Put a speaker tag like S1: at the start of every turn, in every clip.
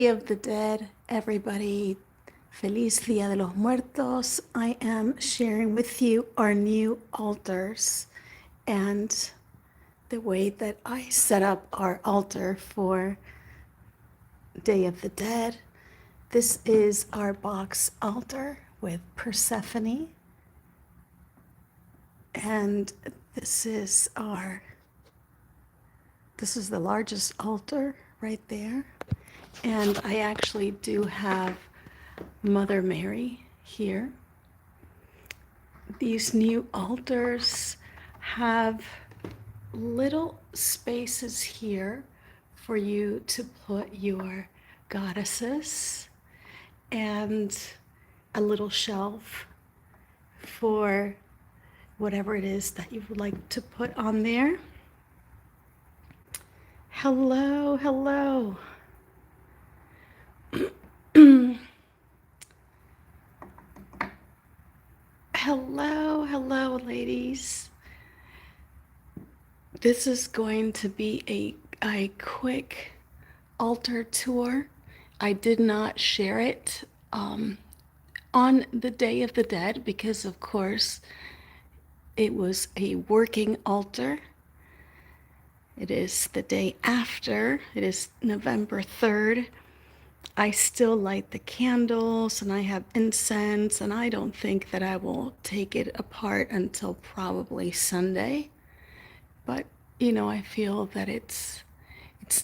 S1: Of the Dead, everybody. Feliz Dia de los Muertos. I am sharing with you our new altars and the way that I set up our altar for Day of the Dead. This is our box altar with Persephone, and this is the largest altar right there. And I actually do have Mother Mary here. These new altars have little spaces here for you to put your goddesses and a little shelf for whatever it is that you would like to put on there. Hello, hello. Hello, hello, ladies. This is going to be a quick altar tour. I did not share it on the Day of the Dead because, of course, it was a working altar. It is the day after. It is November 3rd. I still light the candles and I have incense, and I don't think that I will take it apart until probably Sunday. But, I feel that it's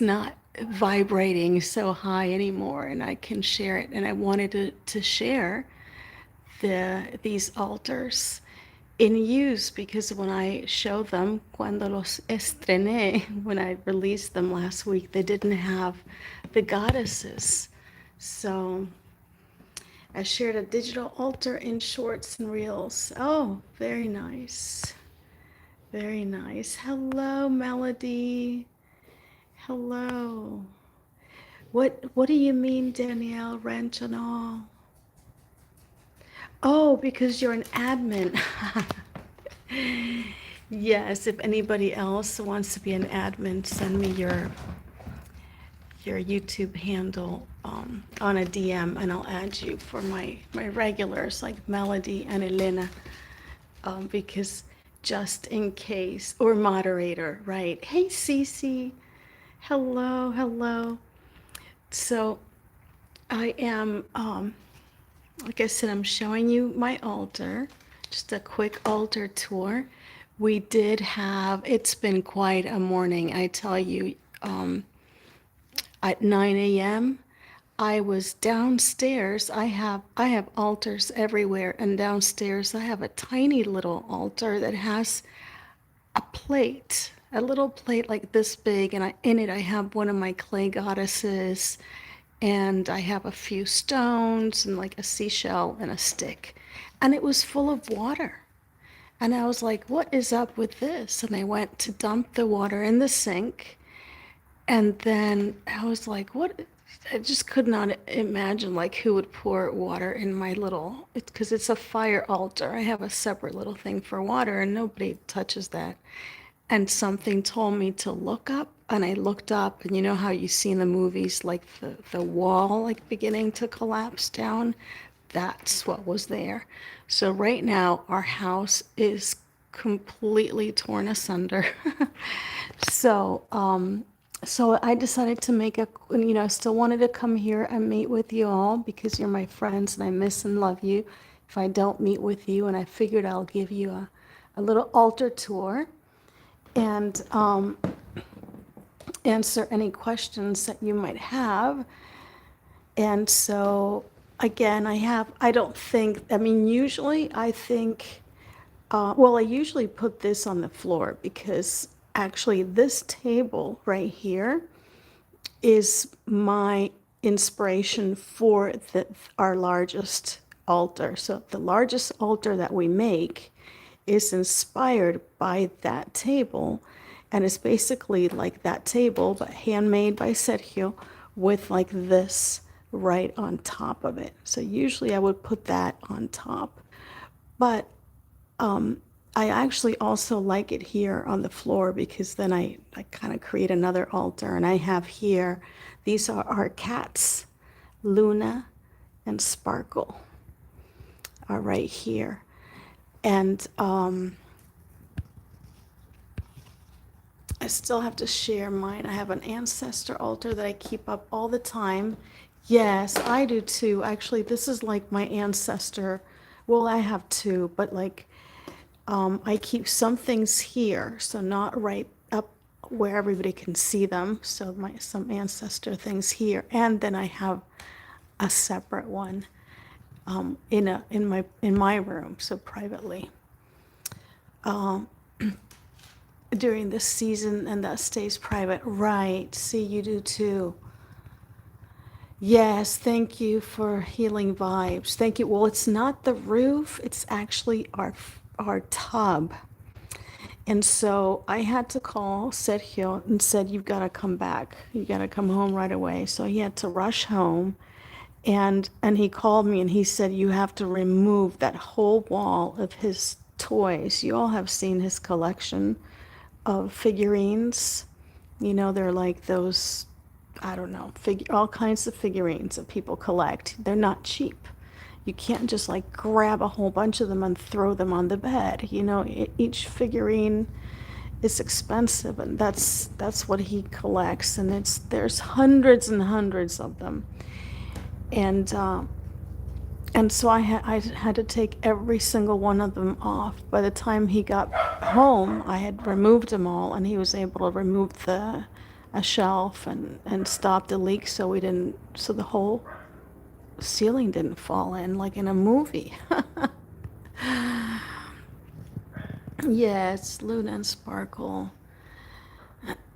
S1: not vibrating so high anymore, and I can share it. And I wanted to share these altars in use because when I show them, cuando los estrené, when I released them last week, they didn't have the goddesses. So I shared a digital altar in shorts and reels. Oh, very nice. Very nice. Hello, Melody. Hello. What do you mean, Danielle Ranchonal? Oh, because you're an admin. Yes, if anybody else wants to be an admin, send me your YouTube handle on a DM, and I'll add you for my regulars like Melody and Elena, because just in case, or moderator, right? Hey, Cece. Hello, hello. So I am, like I said, I'm showing you my altar, just a quick altar tour. We did have, it's been quite a morning, I tell you. At 9 a.m., I was downstairs. I have altars everywhere, and downstairs I have a tiny little altar that has a plate, a little plate like this big, and in it I have one of my clay goddesses, and I have a few stones and like a seashell and a stick, and it was full of water. And I was like, what is up with this? And I went to dump the water in the sink, and then I was like, what? I just could not imagine like who would pour water in my little, because it's a fire altar. I have a separate little thing for water and nobody touches that. And something told me to look up, and I looked up, and you know how you see in the movies like the wall like beginning to collapse down? That's what was there. So right now our house is completely torn asunder. So so I decided to make I still wanted to come here and meet with you all because you're my friends and I miss and love you if I don't meet with you. And I figured I'll give you a little altar tour and answer any questions that you might have. And so again, usually I think, I usually put this on the floor because actually this table right here is my inspiration for our largest altar. So the largest altar that we make is inspired by that table, and it's basically like that table but handmade by Sergio with like this right on top of it. So usually I would put that on top, but I actually also like it here on the floor because then I kind of create another altar. And I have here, these are our cats. Luna and Sparkle are right here. And I still have to share mine. I have an ancestor altar that I keep up all the time. Yes, I do too. Actually, this is like my ancestor. Well, I have two, but like I keep some things here, so not right up where everybody can see them. So my some ancestor things here, and then I have a separate one in my room, so privately during this season, and that stays private. Right. See, you do too. Yes, thank you for healing vibes. Thank you. Well, it's not the roof, it's actually our tub. And so I had to call Sergio and said, "You've got to come back. You got to come home right away." So he had to rush home, and he called me and he said, "You have to remove that whole wall of his toys." You all have seen his collection of figurines. You know, they're like those, I don't know, all kinds of figurines that people collect. They're not cheap. You can't just like grab a whole bunch of them and throw them on the bed. You know, each figurine is expensive, and that's what he collects. And there's hundreds and hundreds of them. And so I had to take every single one of them off. By the time he got home, I had removed them all, and he was able to remove a shelf and stop the leak, so the whole ceiling didn't fall in like in a movie. Yes, Luna and Sparkle.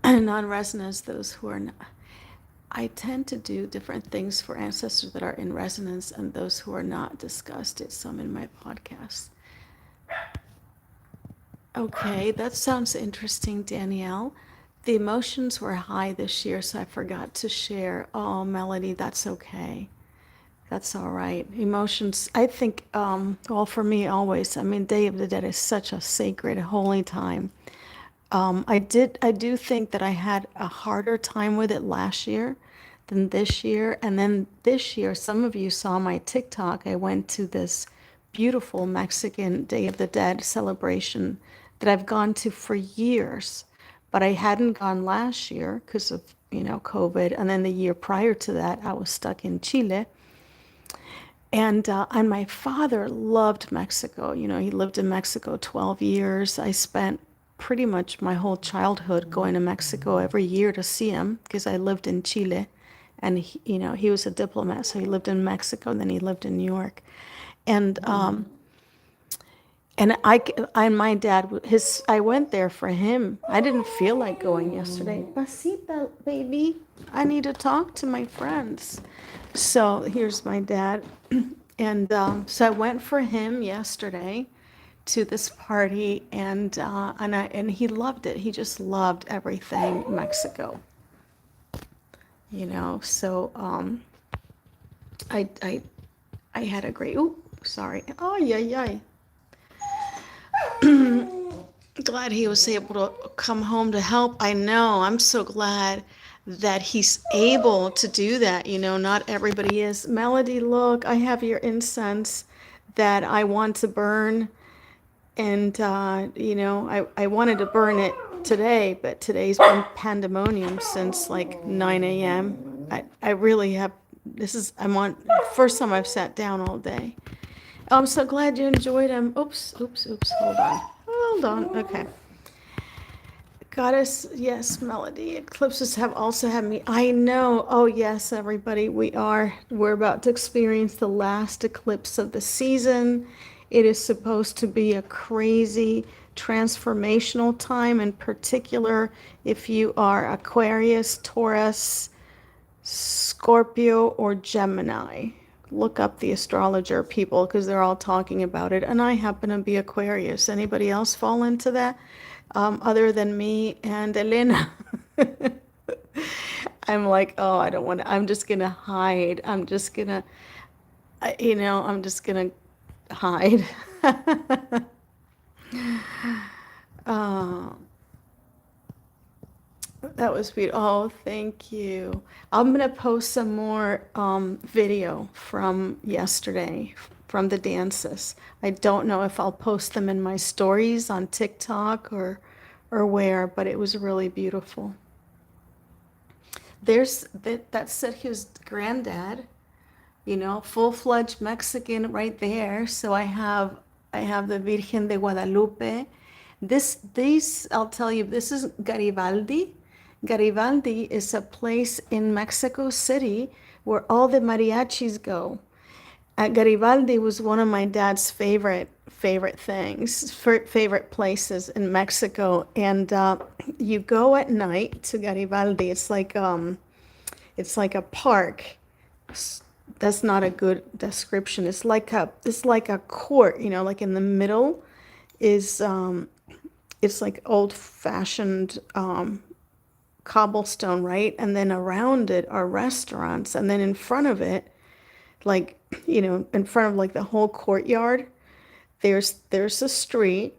S1: Non-resonance, those who are not. I tend to do different things for ancestors that are in resonance and those who are not, discussed it some in my podcast. Okay, that sounds interesting, Danielle. The emotions were high this year, so I forgot to share. Oh, Melody, that's okay. That's all right. Emotions, I think, well, for me, always, I mean, Day of the Dead is such a sacred, holy time. I do think that I had a harder time with it last year than this year. And then this year, some of you saw my TikTok. I went to this beautiful Mexican Day of the Dead celebration that I've gone to for years, but I hadn't gone last year because of, COVID. And then the year prior to that, I was stuck in Chile. And my father loved Mexico. You know, he lived in Mexico 12 years. I spent pretty much my whole childhood going to Mexico every year to see him because I lived in Chile, and he was a diplomat, so he lived in Mexico, and then he lived in New York, and my dad, I went there for him. I didn't feel like going yesterday. Pasita, baby, I need to talk to my friends. So here's my dad. And so I went for him yesterday to this party, and he loved it. He just loved everything Mexico, So I I I had a great. Oh, sorry. Oh yeah, yeah. Glad he was able to come home to help. I know. I'm so glad that he's able to do that. Not everybody is. Melody, look, I have your incense that I want to burn. And, I wanted to burn it today, but today's been pandemonium since like 9 a.m. I really have, first time I've sat down all day. Oh, I'm so glad you enjoyed them. Oops, oops, oops. Hold on. Okay. Goddess, yes, Melody. Eclipses have also had me. I know. Oh, yes, everybody. We're about to experience the last eclipse of the season. It is supposed to be a crazy transformational time, in particular, if you are Aquarius, Taurus, Scorpio, or Gemini. Look up the astrologer people because they're all talking about it. And I happen to be Aquarius. Anybody else fall into that? Other than me and Elena. I'm like, oh, I don't want to, I'm just going to hide. I'm just going to, I'm just going to hide. uh, That was beautiful. Oh, thank you. I'm gonna post some more video from yesterday from the dances. I don't know if I'll post them in my stories on TikTok or where, but it was really beautiful. There's that's Sergio's granddad, full-fledged Mexican right there. So I have the Virgen de Guadalupe. These I'll tell you, this is Garibaldi. Garibaldi is a place in Mexico City where all the mariachis go. Garibaldi was one of my dad's favorite things, favorite places in Mexico. And you go at night to Garibaldi. It's like a park. That's not a good description. It's like a court, like in the middle is it's like old fashioned cobblestone, right? And then around it are restaurants, and then in front of it, like, in front of like the whole courtyard, there's a street,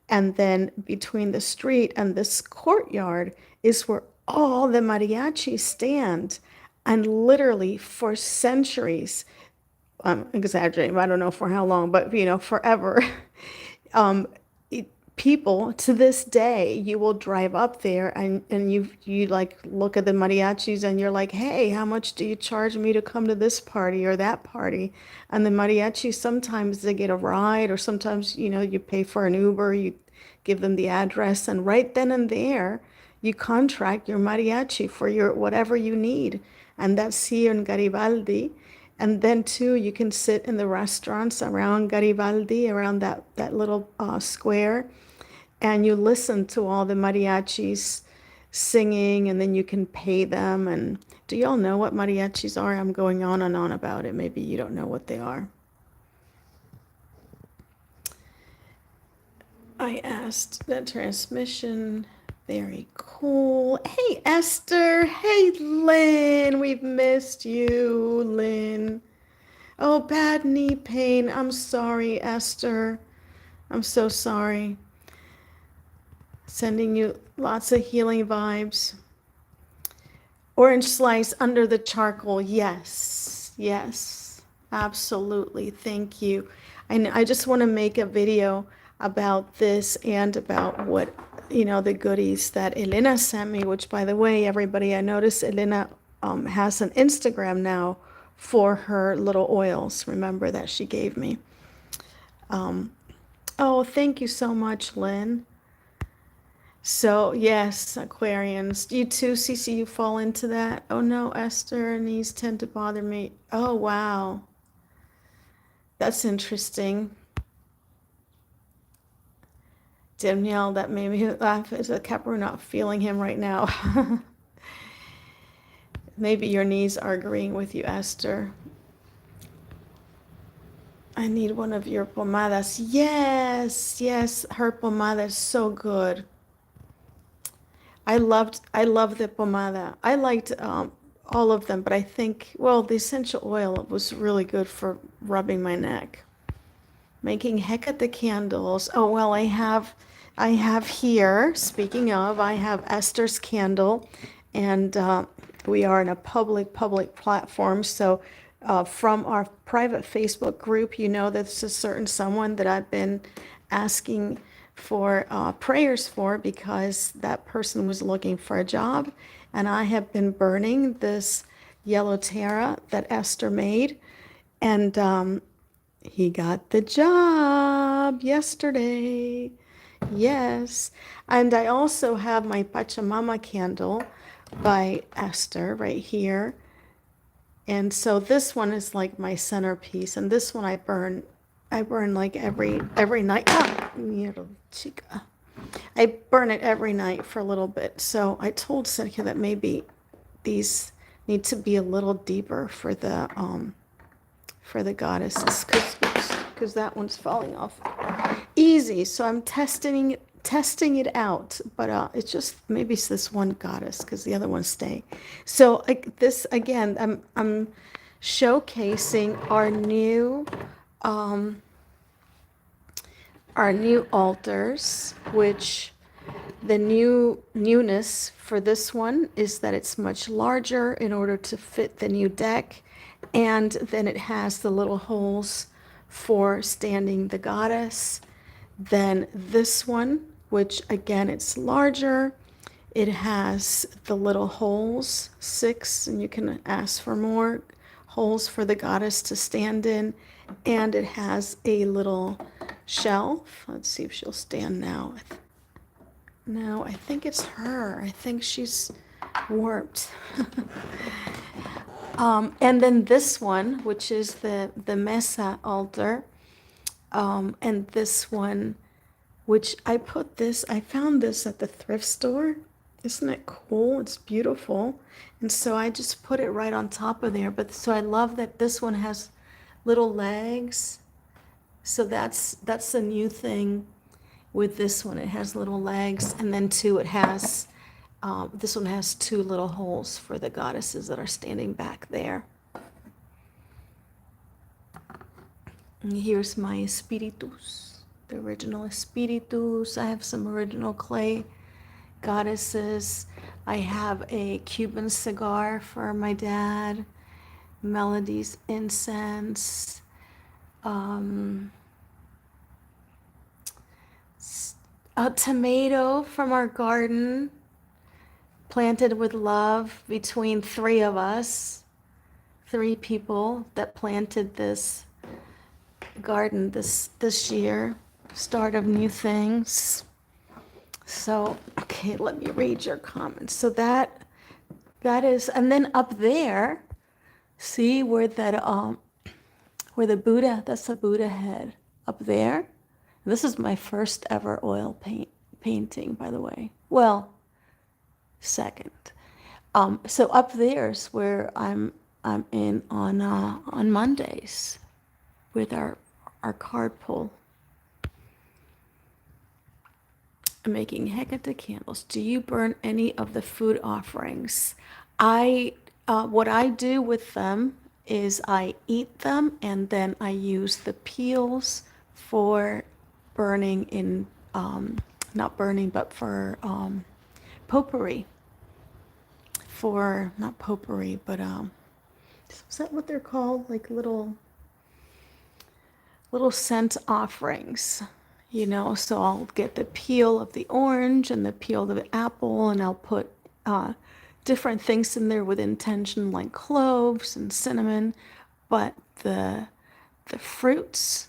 S1: and then between the street and this courtyard is where all the mariachis stand. And literally for centuries, I'm exaggerating, I don't know for how long, but forever, um, people to this day, you will drive up there, and you like look at the mariachis and you're like, hey, how much do you charge me to come to this party or that party? And the mariachis, sometimes they get a ride, or sometimes you pay for an Uber, you give them the address, and right then and there you contract your mariachi for your whatever you need. And that's here in Garibaldi. And then too, you can sit in the restaurants around Garibaldi, around that little square, and you listen to all the mariachis singing, and then you can pay them. And do y'all know what mariachis are? I'm going on and on about it. Maybe you don't know what they are. I asked that transmission. Very cool. Hey, Esther. Hey, Lynn. We've missed you, Lynn. Oh, bad knee pain. I'm sorry, Esther. I'm so sorry. Sending you lots of healing vibes. Orange slice under the charcoal. Yes, yes, absolutely. Thank you. I just want to make a video about this and about what, the goodies that Elena sent me, which, by the way, everybody, I noticed Elena has an Instagram now for her little oils. Remember that she gave me. Oh, thank you so much, Lynn. So, yes, Aquarians. You too, Cece, you fall into that. Oh no, Esther, knees tend to bother me. Oh, wow. That's interesting. Danielle, that made me laugh as a Capricorn not feeling him right now. Maybe your knees are agreeing with you, Esther. I need one of your pomadas. Yes, yes, her pomada is so good. I love the pomada. I liked all of them, but I think, well, the essential oil was really good for rubbing my neck. Making Hecate candles. Oh, well, I have here, speaking of, I have Esther's candle, and we are in a public platform. So from our private Facebook group, that there's a certain someone that I've been asking for prayers for, because that person was looking for a job, and I have been burning this yellow Terra that Esther made, and he got the job yesterday. Yes. And I also have my Pachamama candle by Esther right here. And so this one is like my centerpiece. And this one I burn like every night. Ah, mierda, chica. I burn it every night for a little bit. So I told Sergio that maybe these need to be a little deeper for the goddesses, because that one's falling off easy. So I'm testing it out, but it's just maybe it's this one goddess, because the other ones stay. So this again, I'm showcasing our new altars, which the newness for this one is that it's much larger in order to fit the new deck, and then it has the little holes for standing the goddess. Then this one, which again it's larger, it has the little holes, 6, and you can ask for more holes for the goddess to stand in, and it has a little shelf. Let's see if she'll stand now. No, I think it's her. I think she's warped. And then this one, which is the Mesa altar, and this one, which I found this at the thrift store. Isn't it cool? It's beautiful. And so I just put it right on top of there. But so I love that this one has little legs. So that's a new thing with this one. It has little legs, and then two, it has, this one has 2 little holes for the goddesses that are standing back there. And here's my espíritus, the original espíritus. I have some original clay goddesses. I have a Cuban cigar for my dad, Melodies incense, a tomato from our garden, planted with love between 3 of us, 3 people that planted this garden this year, start of new things. So, okay, let me read your comments. So that is, and then up there, see where that where the Buddha, that's the Buddha head up there. This is my first ever oil painting, by the way. Well, second. So up there's where I'm in on Mondays with our card pull. I'm making Hecate candles. Do you burn any of the food offerings? What I do with them is I eat them, and then I use the peels for burning in, not burning, but for potpourri. For, not potpourri, but is that what they're called? Like little scent offerings, you know? So I'll get the peel of the orange and the peel of the apple, and I'll put different things in there with intention, like cloves and cinnamon. But the fruits,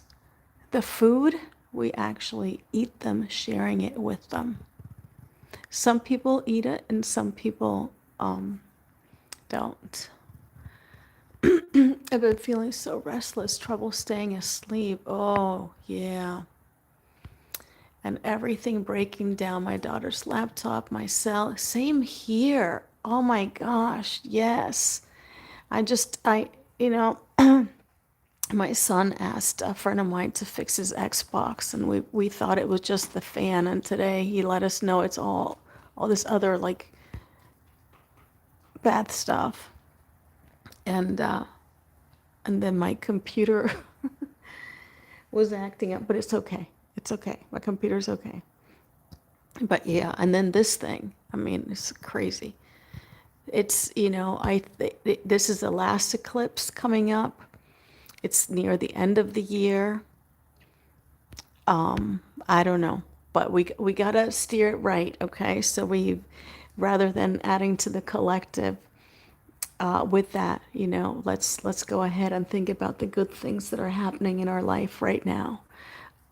S1: the food, we actually eat them, sharing it with them. Some people eat it and some people don't. I've been feeling so restless, trouble staying asleep. Oh, yeah. And everything breaking down, my daughter's laptop, my cell. Same here. Oh my gosh, yes. You know, my son asked a friend of mine to fix his Xbox, and we thought it was just the fan, and today he let us know it's all this other like bad stuff. And then my computer was acting up, but it's okay. It's okay. My computer's okay. But yeah, and then this thing, I mean, it's crazy. It's, you know, this is the last eclipse coming up. It's near the end of the year. I don't know, but we gotta steer it right, okay? So rather than adding to the collective, with that, you know, let's go ahead and think about the good things that are happening in our life right now.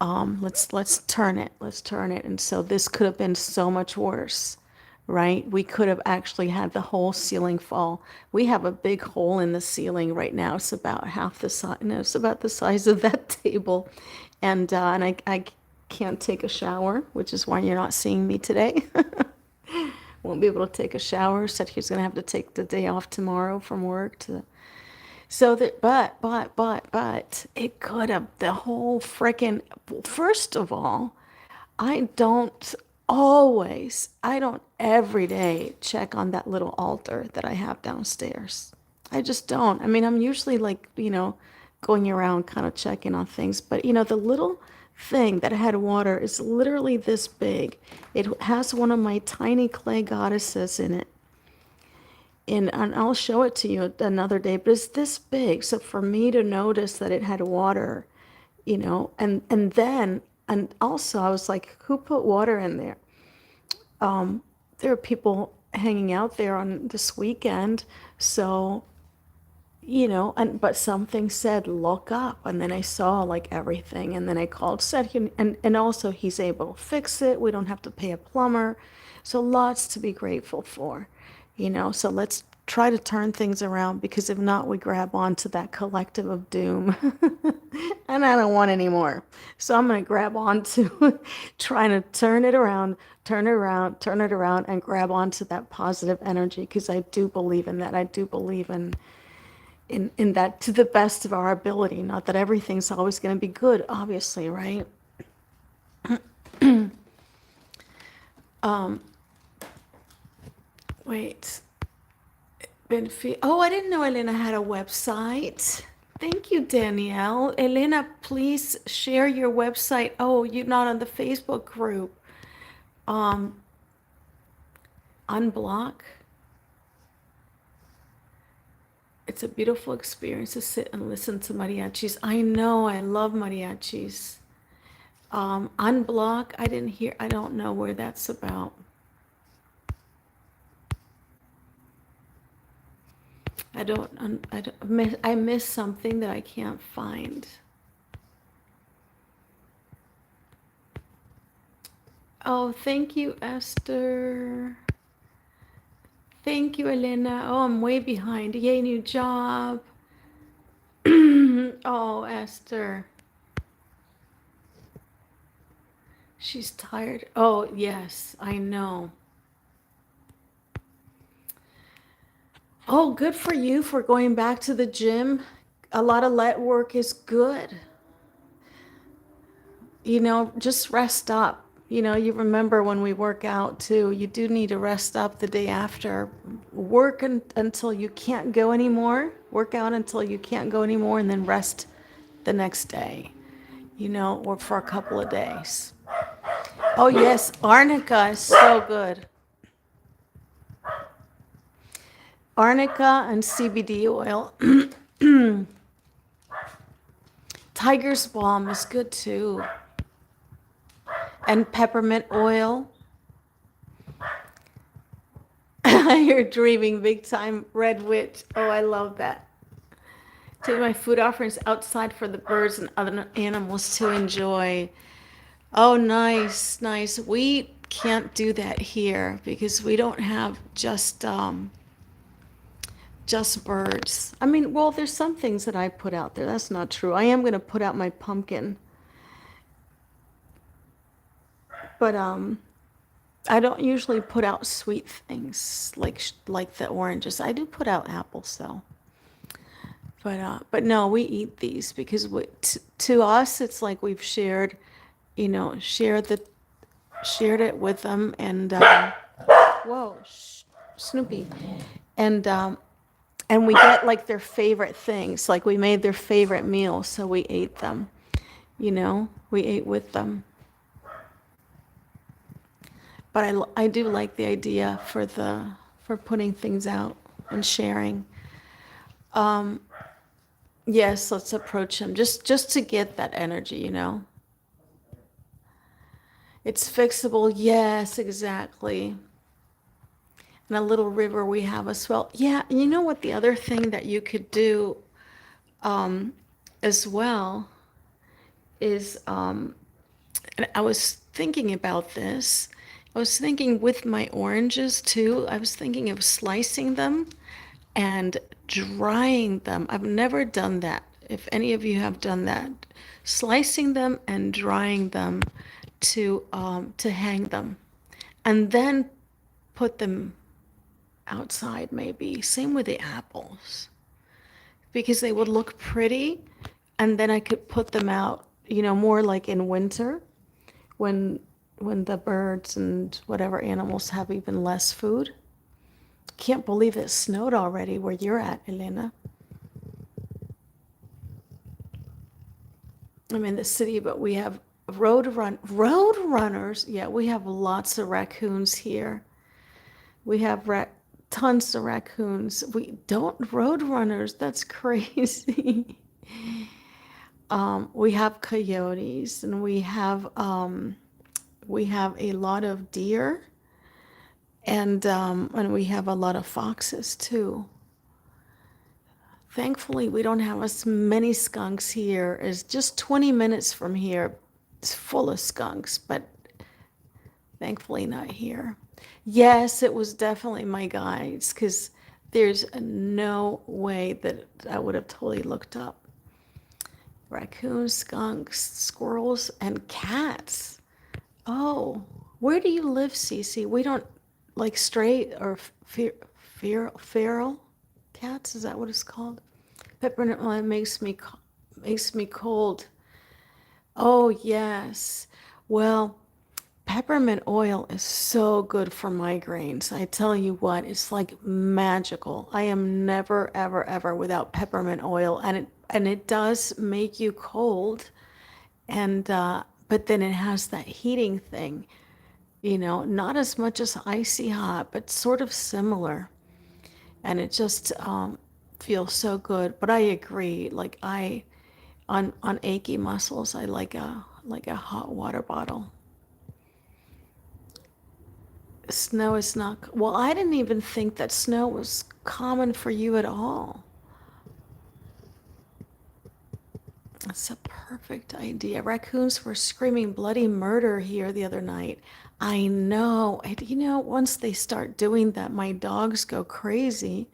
S1: Let's turn it. Let's turn it. And so this could have been so much worse, right? We could have actually had the whole ceiling fall. We have a big hole in the ceiling right now. It's about half the size. No, it's about the size of that table, and I can't take a shower, which is why you're not seeing me today. Won't be able to take a shower. Said he's gonna have to take the day off tomorrow from work to. So that, but it could have the whole frickin'. First of all, I don't I don't every day check on that little altar that I have downstairs. I just don't. I mean, I'm usually like, you know, going around kind of checking on things, but you know, thing that had water is literally this big. It has one of my tiny clay goddesses in it. And I'll show it to you another day, but it's this big. So for me to notice that it had water, and then, and also I was like, who put water in there? There are people hanging out there on this weekend. So, but something said, look up. And then I saw like everything. And then I called, said, and also he's able to fix it. We don't have to pay a plumber. So lots to be grateful for, So let's try to turn things around, because if not, we grab onto that collective of doom. And I don't want any more. So I'm going to grab onto trying to turn it around, turn it around, turn it around, and grab onto that positive energy, because I do believe in that. I do believe in that to the best of our ability. Not that everything's always going to be good, obviously, right? Wait. Oh, I didn't know Elena had a website. Thank you, Danielle. Elena, please share your website. Oh, you're not on the Facebook group. Unblock. It's a beautiful experience to sit and listen to mariachis. I know, I love mariachis. Unblock, I don't know where that's about. I miss something that I can't find. Oh, thank you, Esther. Thank you, Elena. Oh, I'm way behind. Yay, new job. Oh, Esther. She's tired. Oh, yes, I know. Oh, good for you for going back to the gym. A lot of leg work is good. Just rest up. You remember when we work out too, you do need to rest up the day after. Work until you can't go anymore. Work out until you can't go anymore, and then rest the next day, or for a couple of days. Oh, yes, arnica is so good. Arnica and CBD oil. Tiger's balm is good too. And peppermint oil. You're dreaming big time, Red Witch. Oh, I love that. Take my food offerings outside for the birds and other animals to enjoy. Oh, nice, nice. We can't do that here because we don't have just birds. I mean, well, there's some things that I put out there. That's not true. I am going to put out my pumpkin. But I don't usually put out sweet things like the oranges. I do put out apples though. But no, we eat these because to us it's like we've shared, shared it with them, and whoa, Snoopy, and we get like their favorite things. Like we made their favorite meal, so we ate them. We ate with them. But I do like the idea for putting things out and sharing. Yes, let's approach him just to get that energy. It's fixable. Yes, exactly. And a little river we have as well. Yeah, and you know what? The other thing that you could do as well is, and I was thinking about this. I was thinking with my oranges too. I was thinking of slicing them and drying them. I've never done that. If any of you have done that, slicing them and drying them to hang them, and then put them outside maybe. Same with the apples, because they would look pretty, and then I could put them out, more like in winter when the birds and whatever animals have even less food. Can't believe it snowed already where you're at, Elena. I'm in the city, but we have road runners. Yeah, we have lots of raccoons here. We have tons of raccoons. We don't road runners. That's crazy. We have coyotes, and we have a lot of deer, and we have a lot of foxes too. Thankfully, we don't have as many skunks here. It's just 20 minutes from here. It's full of skunks, but thankfully not here. Yes, it was definitely my guides, because there's no way that I would have totally looked up. Raccoons, skunks, squirrels, and cats. Oh, where do you live, Cece? We don't like stray or feral cats. Is that what it's called? Peppermint oil makes me cold. Oh yes. Well, peppermint oil is so good for migraines. I tell you what, it's like magical. I am never, ever, ever without peppermint oil, and it does make you cold, and but then it has that heating thing. Not as much as icy hot, but sort of similar, and it just feels so good. But I agree, like on achy muscles, I like a hot water bottle. Snow is not, well, I didn't even think that snow was common for you at all. That's a perfect idea. Raccoons were screaming bloody murder here the other night. I know. And once they start doing that, my dogs go crazy,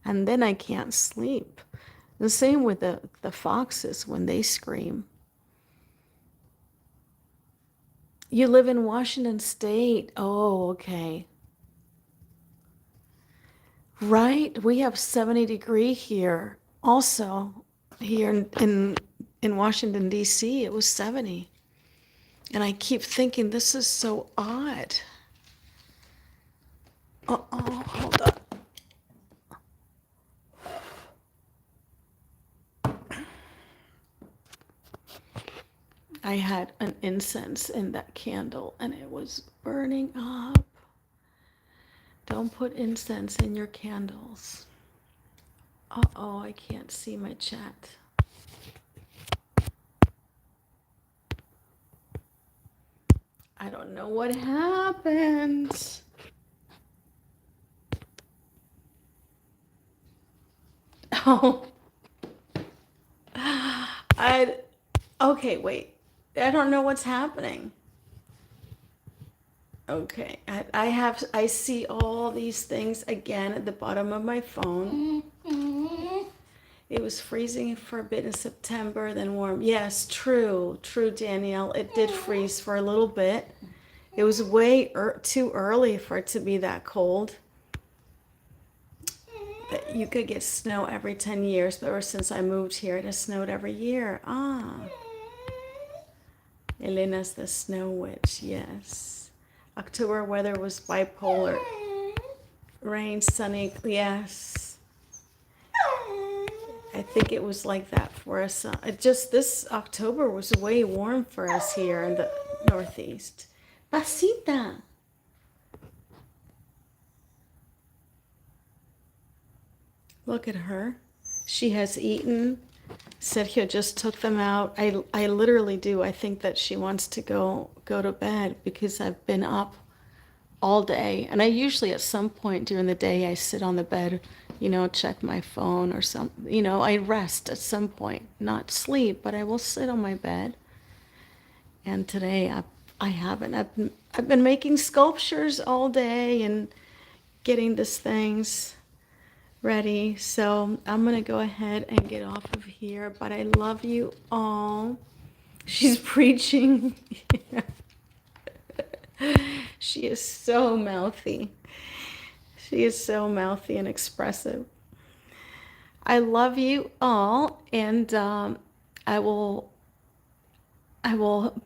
S1: and then I can't sleep. The same with the foxes when they scream. You live in Washington State. Oh, okay. Right? We have 70-degree here. Also, here in Washington, D.C., it was 70. And I keep thinking, this is so odd. Uh-oh, hold on. I had an incense in that candle, and it was burning up. Don't put incense in your candles. Uh-oh, I can't see my chat. I don't know what happened. Oh. Okay, wait. I don't know what's happening. Okay, I see all these things again at the bottom of my phone. It was freezing for a bit in September, then warm. Yes, true, Danielle. It did freeze for a little bit. It was way too early for it to be that cold. That you could get snow every 10 years, but ever since I moved here, it has snowed every year. Ah. Elena's the snow witch, yes. October weather was bipolar. Rain, sunny, yes. I think it was like that for us. This October was way warm for us here in the Northeast. Pasita. Look at her. She has eaten. Sergio just took them out. I literally do. I think that she wants to go to bed because I've been up all day. And I usually at some point during the day I sit on the bed, check my phone or something. I rest at some point. Not sleep, but I will sit on my bed. And today I haven't. I've been making sculptures all day and getting these things ready. So I'm going to go ahead and get off of here. But I love you all. She's preaching. She is so mouthy. She is so mouthy and expressive. I love you all, and I will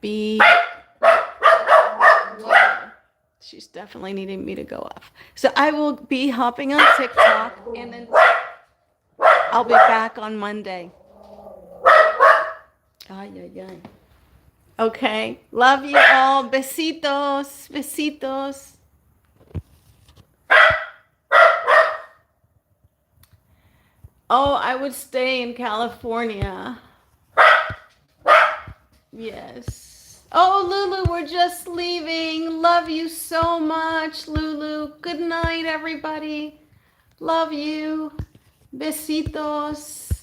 S1: be. She's definitely needing me to go off. So I will be hopping on TikTok, and then I'll be back on Monday. Ay, ay, ay. Okay. Love you all. Besitos. Besitos. Oh, I would stay in California. Yes. Oh, Lulu, we're just leaving. Love you so much, Lulu. Good night, everybody. Love you. Besitos.